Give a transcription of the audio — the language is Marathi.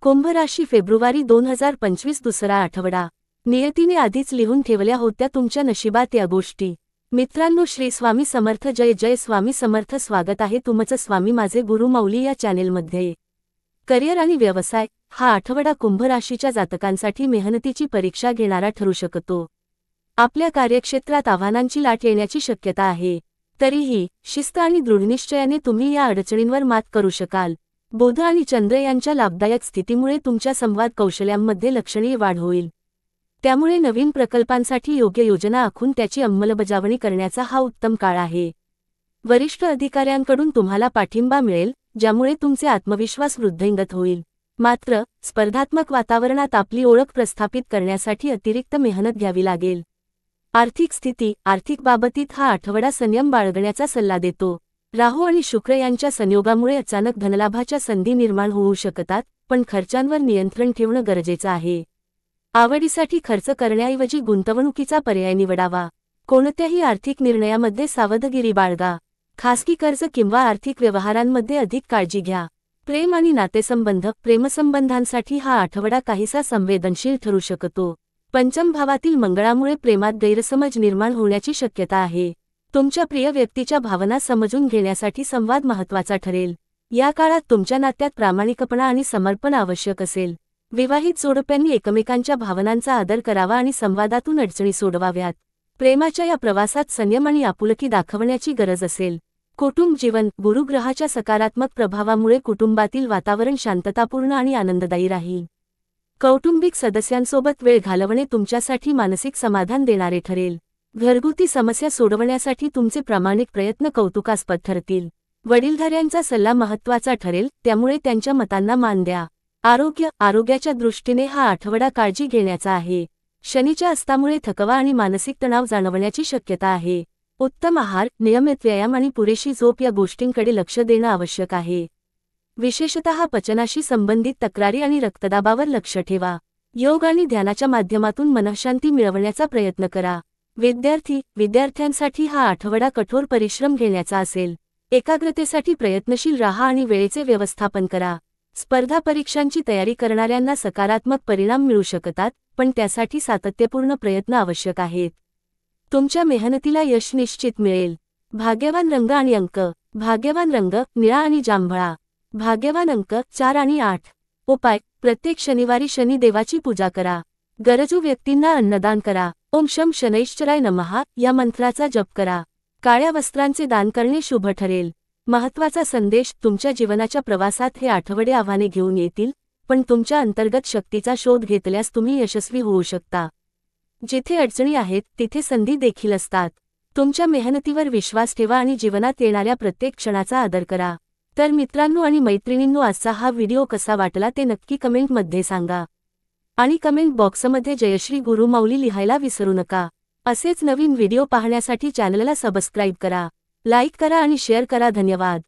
कुंभ राशी फेब्रुवारी 2025 दुसरा आठवडा। नियतीने आधीच लिहून ठेवल्या होत्या तुमच्या नशिबात या गोष्टी। मित्रांनो, श्री स्वामी समर्थ, जय जय स्वामी समर्थ। स्वागत आहे तुमचं स्वामी माझे गुरु माऊली या चॅनेलमध्ये। करिअर आणि व्यवसाय हा आठवडा कुंभ राशीच्या जातकांसाठी मेहनतीची परीक्षा घेणारा ठरू शकतो। आपल्या कार्यक्षेत्रात आव्हानांची लाट येण्याची शक्यता आहे, तरीही शिस्त आणि दृढनिश्चयाने तुम्ही या अडचणींवर मात करू शकाल। बुध आणि चंद्र यांच्या लाभदायक स्थितीमुळे तुमच्या संवाद कौशल्यांमध्ये लक्षणीय वाढ होईल। त्यामुळे नवीन प्रकल्पांसाठी योग्य योजना आखून त्याची अंमलबजावणी करण्याचा हा उत्तम काळ आहे। वरिष्ठ अधिकाऱ्यांकडून तुम्हाला पाठिंबा मिळेल, ज्यामुळे तुमचे आत्मविश्वास वृद्धिंगत होईल। मात्र स्पर्धात्मक वातावरणात आपली ओळख प्रस्थापित करण्यासाठी अतिरिक्त मेहनत घ्यावी लागेल। आर्थिक स्थिती आर्थिक बाबतीत हा आठवडा संयम बाळगण्याचा सल्ला देतो। राहू आणि शुक्र यांच्या संयोगामुळे अचानक धनलाभाच्या संधी निर्माण होऊ शकतात, पण खर्चांवर नियंत्रण ठेवणं गरजेचं आहे। आवडीसाठी खर्च करण्याऐवजी गुंतवणुकीचा पर्याय निवडावा। कोणत्याही आर्थिक निर्णयामध्ये सावधगिरी बाळगा। खासगी कर्ज किंवा आर्थिक व्यवहारांमध्ये अधिक काळजी घ्या। प्रेम आणि नातेसंबंध प्रेमसंबंधांसाठी हा आठवडा काहीसा संवेदनशील ठरू शकतो। पंचम भावातील मंगळामुळे प्रेमात गैरसमज निर्माण होण्याची शक्यता आहे। तुमच्या प्रिय व्यक्तीच्या भावना समजून घेण्यासाठी संवाद महत्त्वाचा ठरेल। या काळात तुमच्या नात्यात प्रामाणिकपणा आणि समर्पण आवश्यक असेल। विवाहित जोडप्यांनी एकमेकांच्या भावनांचा आदर करावा आणि संवादातून अडचणी सोडवाव्यात। प्रेमाच्या या प्रवासात संयम आणि आपुलकी दाखवण्याची गरज असेल। कुटुंब जीवन गुरुग्रहाच्या सकारात्मक प्रभावामुळे कुटुंबातील वातावरण शांततापूर्ण आणि आनंददायी राहील। कौटुंबिक सदस्यांसोबत वेळ घालवणे तुमच्यासाठी मानसिक समाधान देणारे ठरेल। घरगुती समस्या सोडवण्यासाठी तुमचे प्रामाणिक प्रयत्न कौतुकास्पद ठरतील। वडीलधाऱ्यांचा सल्ला महत्त्वाचा ठरेल, त्यामुळे त्यांच्या मतांना मान द्या। आरोग्याच्या दृष्टीने हा आठवडा काळजी घेण्याचा आहे। शनीच्या अस्तामुळे थकवा आणि मानसिक तणाव जाणवण्याची शक्यता आहे। उत्तम आहार, नियमित व्यायाम आणि पुरेशी झोप या गोष्टींकडे लक्ष देणं आवश्यक आहे। विशेषतः पचनाशी संबंधित तक्रारी आणि रक्तदाबावर लक्ष ठेवा। योग आणि ध्यानाच्या माध्यमातून मनःशांती मिळवण्याचा प्रयत्न करा। विद्यार्थ्यांसाठी हा आठवडा कठोर परिश्रम घेण्याचा असेल। एकाग्रतेसाठी प्रयत्नशील राहा आणि वेळेचे व्यवस्थापन करा। स्पर्धा परीक्षांची तयारी करणाऱ्यांना सकारात्मक परिणाम मिळू शकतात, पण त्यासाठी सातत्यपूर्ण प्रयत्न आवश्यक आहेत। तुमच्या मेहनतीला यश निश्चित मिळेल। भाग्यवान रंग आणि अंक भाग्यवान रंग निळा आणि जांभळा। भाग्यवान अंक 4 आणि 8। उपाय प्रत्येक शनिवारी शनी देवाची पूजा करा। गरजू व्यक्तींना अन्नदान करा। ओम शं शनैश्चराय नमः या मंत्राचा जप करा। काळ्या वस्त्रांचे दान करणे शुभ ठरेल। महत्त्वाचा संदेश तुमच्या जीवनाच्या प्रवासात हे आठवडे आव्हाने घेऊन येतील, पण तुमच्या अंतर्गत शक्तीचा शोध घेतल्यास तुम्ही यशस्वी होऊ शकता। जिथे अडचणी आहेत तिथे संधी देखील असतात। तुमच्या मेहनतीवर विश्वास ठेवा आणि जीवनात येणाऱ्या प्रत्येक क्षणाचा आदर करा। तर मित्रांनो आणि मैत्रिणींनो, आजचा हा व्हिडिओ कसा वाटला ते नक्की कमेंटमध्ये सांगा आणि कमेंट बॉक्समध्ये जयश्री गुरु माऊली लिहायला विसरू नका। असेच नवीन व्हिडिओ पाहण्यासाठी चॅनलला सबस्क्राईब करा, लाईक करा आणि शेअर करा। धन्यवाद।